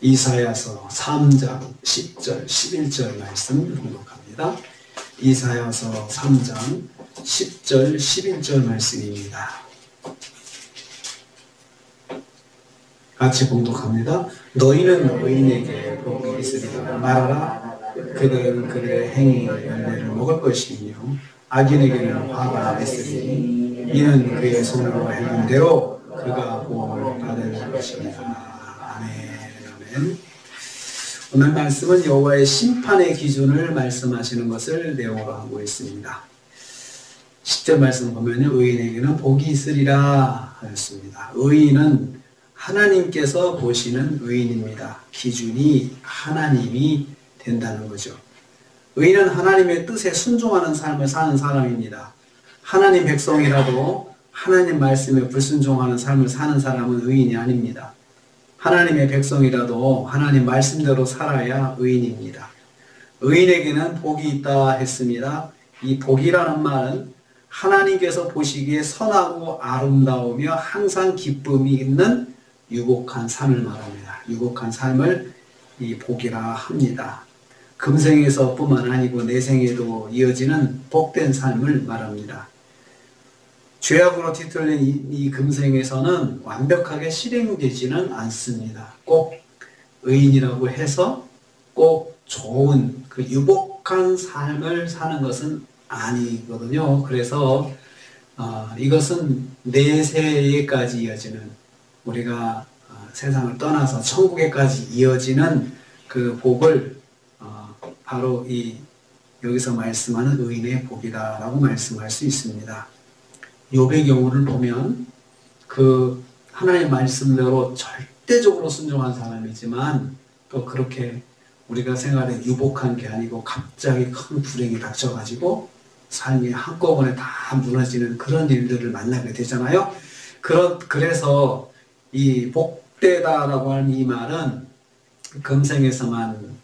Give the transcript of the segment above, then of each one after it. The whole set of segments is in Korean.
이사야서 3장 10절 11절 말씀 봉독합니다. 이사야서 3장 10절 11절 말씀입니다. 같이 봉독합니다. 너희는 의인에게 복이 있으리라 말하라. 그들은 그들의 행위의 열매를 먹을 것이며 악인에게는 화가 있으리니 이는 그의 손으로 행한 대로 그가 복을 받을 것입니다. 아멘. 오늘 말씀은 여호와의 심판의 기준을 말씀하시는 것을 내용으로 하고 있습니다. 10절 말씀 보면 의인에게는 복이 있으리라 하였습니다. 의인은 하나님께서 보시는 의인입니다. 기준이 하나님이 된다는 거죠. 의인은 하나님의 뜻에 순종하는 삶을 사는 사람입니다. 하나님 백성이라도 하나님 말씀에 불순종하는 삶을 사는 사람은 의인이 아닙니다. 하나님의 백성이라도 하나님 말씀대로 살아야 의인입니다. 의인에게는 복이 있다 했습니다. 이 복이라는 말은 하나님께서 보시기에 선하고 아름다우며 항상 기쁨이 있는 유복한 삶을 말합니다. 유복한 삶을 이 복이라 합니다. 금생에서 뿐만 아니고 내생에도 이어지는 복된 삶을 말합니다. 죄악으로 뒤틀린 이 금생에서는 완벽하게 실행되지는 않습니다. 꼭 의인이라고 해서 꼭 좋은 그 유복한 삶을 사는 것은 아니거든요. 그래서 이것은 내세에까지 이어지는, 우리가 세상을 떠나서 천국에까지 이어지는 그 복을 바로 여기서 말씀하는 의인의 복이다라고 말씀할 수 있습니다. 욥의 경우를 보면 그 하나님의 말씀대로 절대적으로 순종한 사람이지만 또 그렇게 우리가 생활에 유복한 게 아니고 갑자기 큰 불행이 닥쳐가지고 삶이 한꺼번에 다 무너지는 그런 일들을 만나게 되잖아요. 그래서 이 복되다라고 하는 이 말은 금생에서만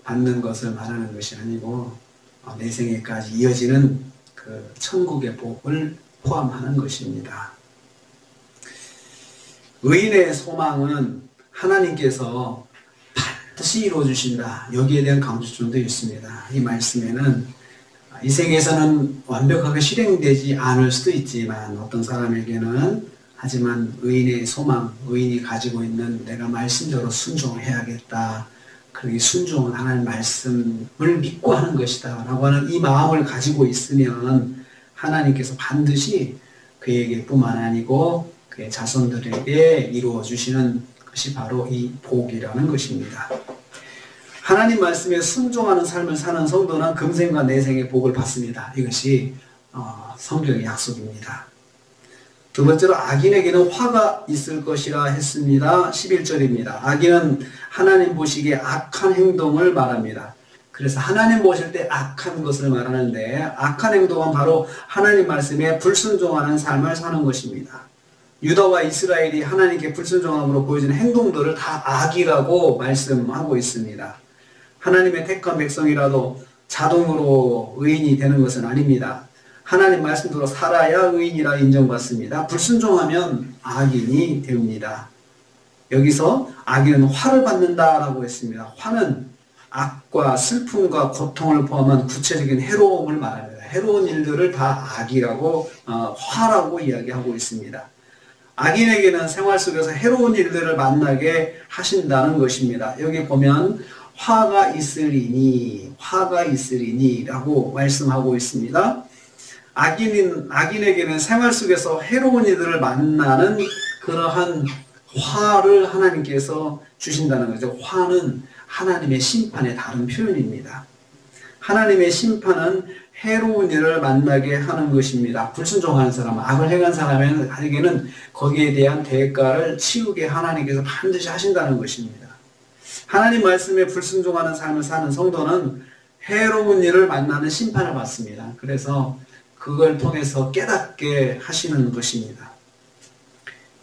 받는 것을 말하는 것이 아니고 내생에까지 이어지는 그 천국의 복을 포함하는 것입니다. 의인의 소망은 하나님께서 반드시 이루어주신다. 여기에 대한 강조점도 있습니다. 이 말씀에는 이 생에서는 완벽하게 실행되지 않을 수도 있지만 어떤 사람에게는, 하지만 의인의 소망, 의인이 가지고 있는 내가 말씀대로 순종해야겠다. 그 순종은 하나님 말씀을 믿고 하는 것이다 라고 하는 이 마음을 가지고 있으면 하나님께서 반드시 그에게 뿐만 아니고 그의 자손들에게 이루어 주시는 것이 바로 이 복이라는 것입니다. 하나님 말씀에 순종하는 삶을 사는 성도는 금생과 내생의 복을 받습니다. 이것이 성경의 약속입니다. 두 번째로 악인에게는 화가 있을 것이라 했습니다. 11절입니다. 악인은 하나님 보시기에 악한 행동을 말합니다. 그래서 하나님 보실 때 악한 것을 말하는데, 악한 행동은 바로 하나님 말씀에 불순종하는 삶을 사는 것입니다. 유다와 이스라엘이 하나님께 불순종함으로 보여지는 행동들을 다 악이라고 말씀하고 있습니다. 하나님의 택한 백성이라도 자동으로 의인이 되는 것은 아닙니다. 하나님 말씀대로 살아야 의인이라 인정받습니다. 불순종하면 악인이 됩니다. 여기서 악인은 화를 받는다라고 했습니다. 화는 악과 슬픔과 고통을 포함한 구체적인 해로움을 말합니다. 해로운 일들을 다 악이라고, 화라고 이야기하고 있습니다. 악인에게는 생활 속에서 해로운 일들을 만나게 하신다는 것입니다. 여기 보면 화가 있으리니 라고 말씀하고 있습니다. 악인에게는 생활 속에서 해로운 일들을 만나는 그러한 화를 하나님께서 주신다는 거죠. 화는 하나님의 심판의 다른 표현입니다. 하나님의 심판은 해로운 일을 만나게 하는 것입니다. 불순종하는 사람, 악을 행한 사람에게는 거기에 대한 대가를 치우게 하나님께서 반드시 하신다는 것입니다. 하나님 말씀에 불순종하는 삶을 사는 성도는 해로운 일을 만나는 심판을 받습니다. 그래서 그걸 통해서 깨닫게 하시는 것입니다.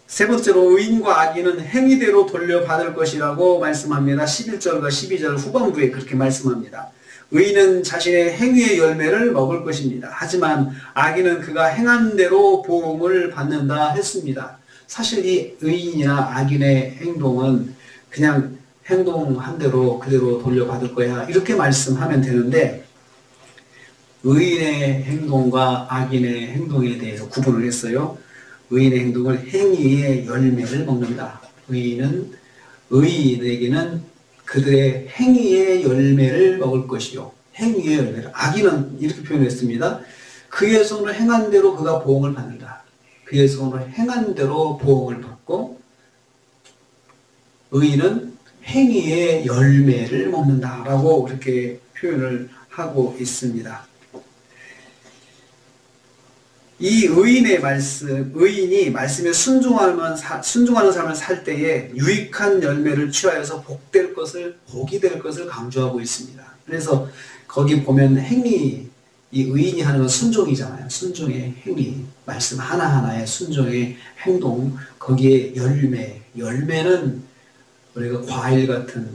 세 번째로 의인과 악인은 행위대로 돌려받을 것이라고 말씀합니다. 11절과 12절 후반부에 그렇게 말씀합니다. 의인은 자신의 행위의 열매를 먹을 것입니다. 하지만 악인은 그가 행한 대로 보응을 받는다 했습니다. 사실 이 의인이나 악인의 행동은 그냥 행동한 대로 그대로 돌려받을 거야. 이렇게 말씀하면 되는데 의인의 행동과 악인의 행동에 대해서 구분을 했어요. 의인의 행동을 행위의 열매를 먹는다. 의인에게는 그들의 행위의 열매를 먹을 것이요. 행위의 열매를. 악인은 이렇게 표현했습니다. 그의 손을 행한 대로 그가 보응을 받는다. 그의 손을 행한 대로 보응을 받고 의인은 행위의 열매를 먹는다라고 그렇게 표현을 하고 있습니다. 이 의인이 말씀에 순종하는 삶을 살 때에 유익한 열매를 취하여서 복이 될 것을 강조하고 있습니다. 그래서 거기 보면 이 의인이 하는 건 순종이잖아요. 순종의 행위, 말씀 하나하나의 순종의 행동, 거기에 열매는 우리가 과일 같은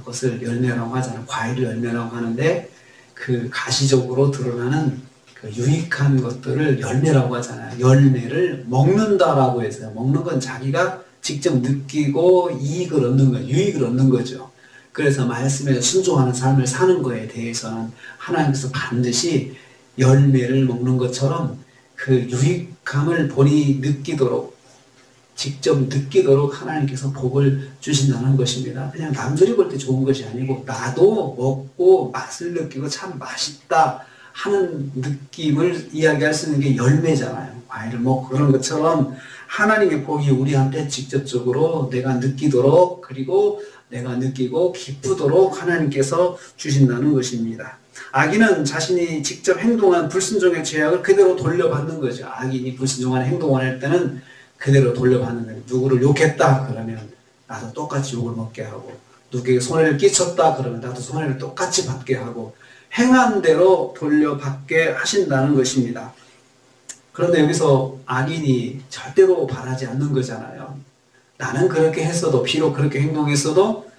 것을 열매라고 하잖아요. 과일을 열매라고 하는데 그 가시적으로 드러나는 그 유익한 것들을 열매라고 하잖아요. 열매를 먹는다라고 해서요. 먹는 건 자기가 직접 느끼고 이익을 얻는 거예요. 유익을 얻는 거죠. 그래서 말씀에 순종하는 삶을 사는 거에 대해서는 하나님께서 반드시 열매를 먹는 것처럼 그 유익함을 본인이 직접 느끼도록 하나님께서 복을 주신다는 것입니다. 그냥 남들이 볼 때 좋은 것이 아니고 나도 먹고 맛을 느끼고 참 맛있다 하는 느낌을 이야기할 수 있는 게 열매잖아요. 과일을 먹고 그런 것처럼 하나님의 복이 우리한테 직접적으로 내가 느끼도록 그리고 내가 느끼고 기쁘도록 하나님께서 주신다는 것입니다. 악인은 자신이 직접 행동한 불순종의 죄악을 그대로 돌려받는 거죠. 악인이 불순종한 행동을 할 때는 그대로 돌려받는 거예요. 누구를 욕했다 그러면 나도 똑같이 욕을 먹게 하고 누구에게 손해를 끼쳤다 그러면 나도 손해를 똑같이 받게 하고 행한 대로 돌려받게 하신다는 것입니다. 그런데 여기서 악인이 절대로 바라지 않는 거잖아요. 나는 그렇게 했어도 비록 그렇게 행동했어도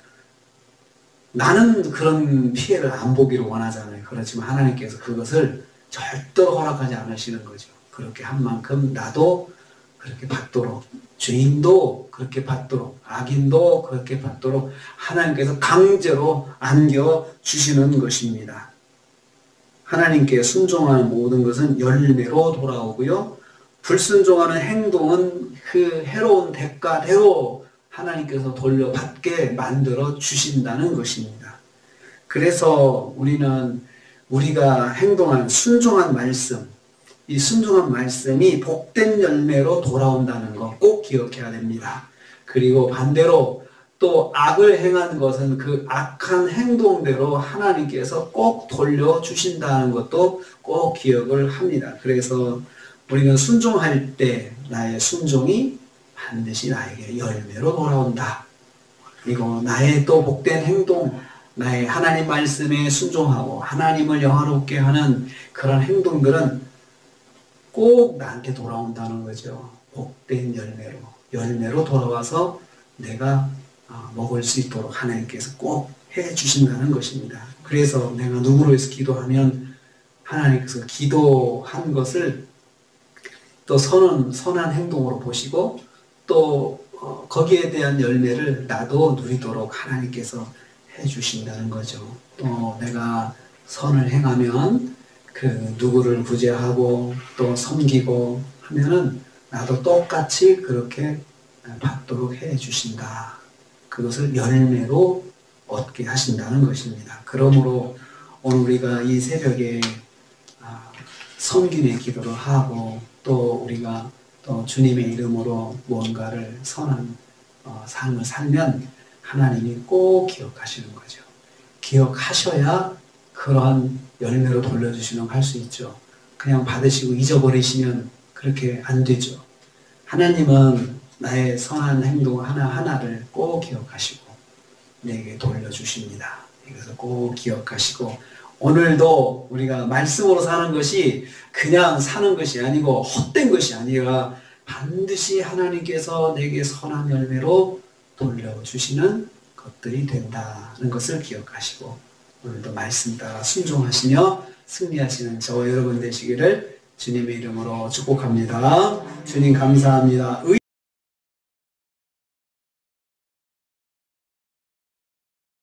나는 그런 피해를 안 보기를 원하잖아요. 그렇지만 하나님께서 그것을 절대로 허락하지 않으시는 거죠. 그렇게 한 만큼 나도 그렇게 받도록 죄인도 그렇게 받도록 악인도 그렇게 받도록 하나님께서 강제로 안겨주시는 것입니다. 하나님께 순종하는 모든 것은 열매로 돌아오고요. 불순종하는 행동은 그 해로운 대가대로 하나님께서 돌려받게 만들어 주신다는 것입니다. 그래서 우리가 행동한 순종한 말씀, 이 순종한 말씀이 복된 열매로 돌아온다는 거 꼭 기억해야 됩니다. 그리고 반대로 또 악을 행한 것은 그 악한 행동대로 하나님께서 꼭 돌려주신다는 것도 꼭 기억을 합니다. 그래서 우리는 순종할 때 나의 순종이 반드시 나에게 열매로 돌아온다. 그리고 나의 또 복된 행동, 나의 하나님 말씀에 순종하고 하나님을 영화롭게 하는 그런 행동들은 꼭 나한테 돌아온다는 거죠. 복된 열매로 돌아와서 내가 먹을 수 있도록 하나님께서 꼭 해주신다는 것입니다. 그래서 내가 누구로 해서 기도하면 하나님께서 기도한 것을 또 선한 행동으로 보시고 또 거기에 대한 열매를 나도 누리도록 하나님께서 해주신다는 거죠. 또 내가 선을 행하면 그 누구를 구제하고 또 섬기고 하면은 나도 똑같이 그렇게 받도록 해주신다. 그것을 열매로 얻게 하신다는 것입니다. 그러므로 오늘 우리가 이 새벽에 섬김의 기도를 하고 또 우리가 또 주님의 이름으로 무언가를 선한 삶을 살면 하나님이 꼭 기억하시는 거죠. 기억하셔야 그러한 열매로 돌려주시는 걸 할 수 있죠. 그냥 받으시고 잊어버리시면 그렇게 안 되죠. 하나님은 나의 선한 행동 하나하나를 꼭 기억하시고 내게 돌려주십니다. 이것을 꼭 기억하시고 오늘도 우리가 말씀으로 사는 것이 그냥 사는 것이 아니고 헛된 것이 아니라 반드시 하나님께서 내게 선한 열매로 돌려주시는 것들이 된다는 것을 기억하시고 오늘도 말씀 따라 순종하시며 승리하시는 저와 여러분 되시기를 주님의 이름으로 축복합니다. 주님 감사합니다.